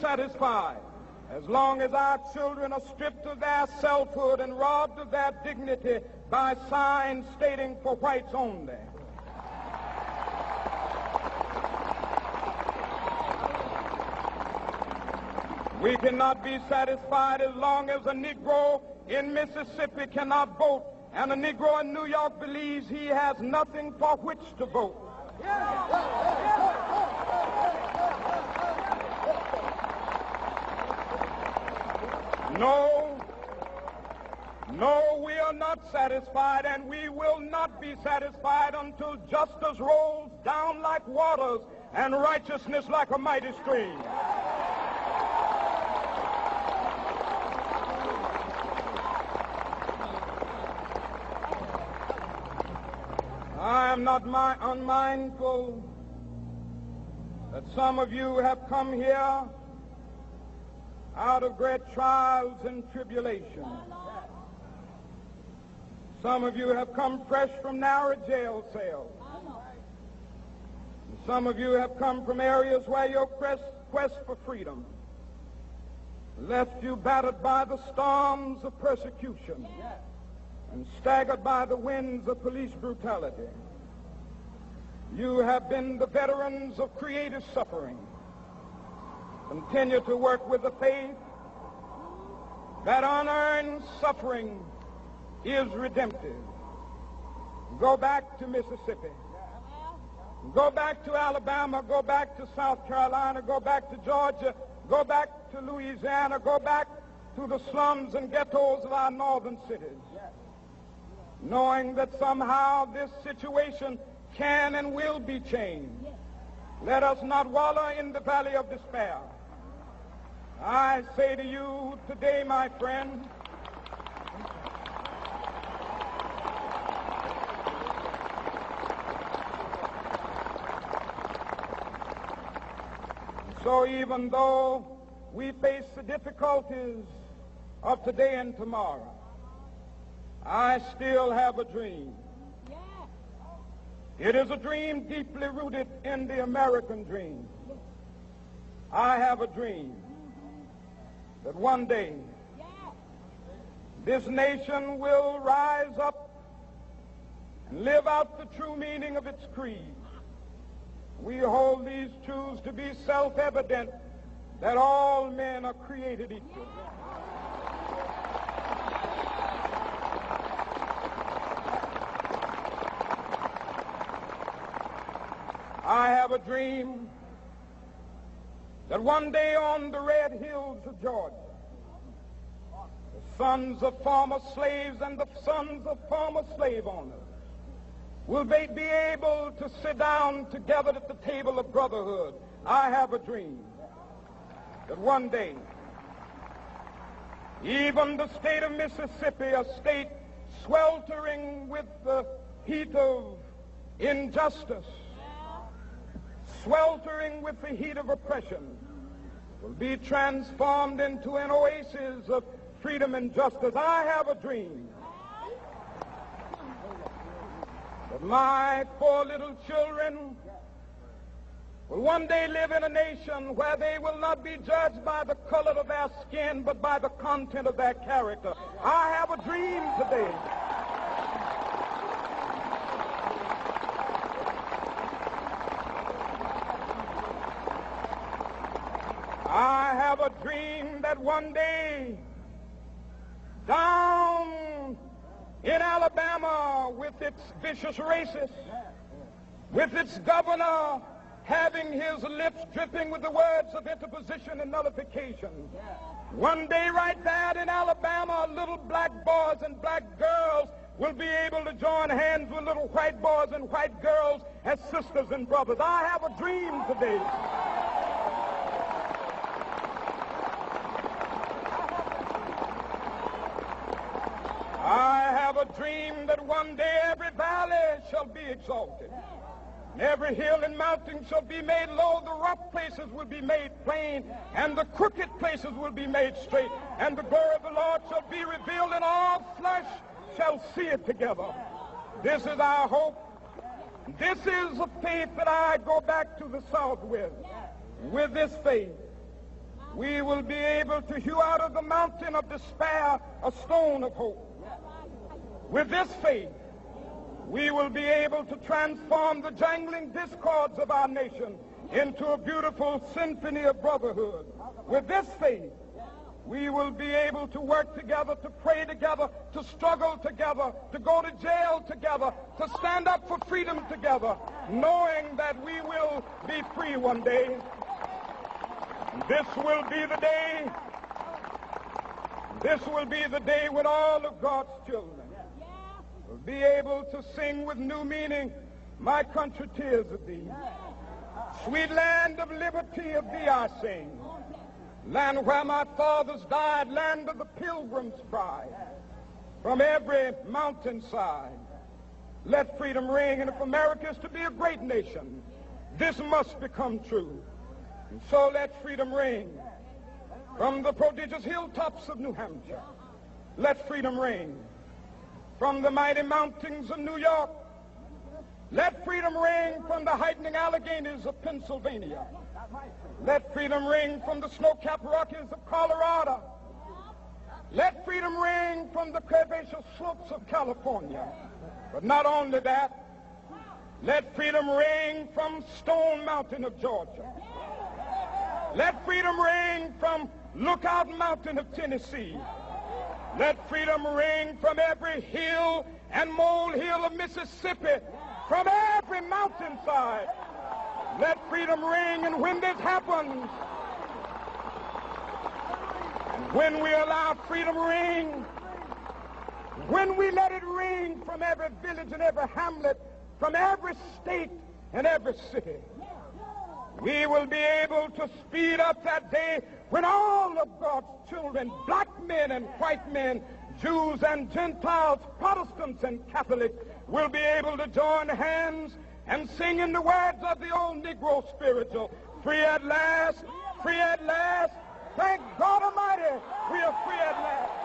Satisfied as long as our children are stripped of their selfhood and robbed of their dignity by signs stating for whites only. We cannot be satisfied as long as a Negro in Mississippi cannot vote and a Negro in New York believes he has nothing for which to vote. No, we are not satisfied, and we will not be satisfied until justice rolls down like waters and righteousness like a mighty stream. I am not unmindful that some of you have come here out of great trials and tribulations. Some of you have come fresh from narrow jail cells. Some of you have come from areas where your quest for freedom left you battered by the storms of persecution and staggered by the winds of police brutality. You have been the veterans of creative suffering. Continue to work with the faith that unearned suffering is redemptive. Go back to Mississippi. Go back to Alabama. Go back to South Carolina. Go back to Georgia. Go back to Louisiana. Go back to the slums and ghettos of our northern cities, knowing that somehow this situation can and will be changed. Let us not wallow in the valley of despair. I say to you today, my friend, so even though we face the difficulties of today and tomorrow, I still have a dream. It is a dream deeply rooted in the American dream. I have a dream that one day this nation will rise up and live out the true meaning of its creed. We hold these truths to be self-evident, that all men are created equal. I have a dream that one day on the red hills of Georgia, the sons of former slaves and the sons of former slave owners will be able to sit down together at the table of brotherhood. I have a dream that one day even the state of Mississippi, a state sweltering with the heat of injustice, sweltering with the heat of oppression, will be transformed into an oasis of freedom and justice. I have a dream that my 4 little children will one day live in a nation where they will not be judged by the color of their skin, but by the content of their character. I have a dream today I have a dream that one day down in Alabama, with its vicious racists, with its governor having his lips dripping with the words of interposition and nullification, one day right there in Alabama, little black boys and black girls will be able to join hands with little white boys and white girls as sisters and brothers. I have a dream today that one day every valley shall be exalted, and every hill and mountain shall be made low, the rough places will be made plain, and the crooked places will be made straight, and the glory of the Lord shall be revealed, and all flesh shall see it together. This is our hope. This is a faith that I go back to the South with. With this faith, we will be able to hew out of the mountain of despair a stone of hope. With this faith, we will be able to transform the jangling discords of our nation into a beautiful symphony of brotherhood. With this faith, we will be able to work together, to pray together, to struggle together, to go to jail together, to stand up for freedom together, knowing that we will be free one day. This will be the day. This will be the day when all of God's children will be able to sing with new meaning, "My country, 'tis of thee. Sweet land of liberty, of thee I sing. Land where my fathers died, land of the pilgrim's pride. From every mountainside, let freedom ring. And if America is to be a great nation, this must become true. And so let freedom ring. From the prodigious hilltops of New Hampshire, let freedom ring. From the mighty mountains of New York, let freedom ring. From the heightening Alleghanies of Pennsylvania, let freedom ring. From the snow-capped Rockies of Colorado, let freedom ring. From the curvaceous slopes of California. But not only that, let freedom ring from Stone Mountain of Georgia. Let freedom ring from Lookout Mountain of Tennessee. Let freedom ring from every hill and molehill of Mississippi, from every mountainside. Let freedom ring. And when this happens, and when we allow freedom ring, when we let it ring from every village and every hamlet, from every state and every city, we will be able to speed up that day when all of God's children, black men and white men, Jews and Gentiles, Protestants and Catholics, will be able to join hands and sing in the words of the old Negro spiritual, "Free at last, free at last. Thank God Almighty, we are free at last."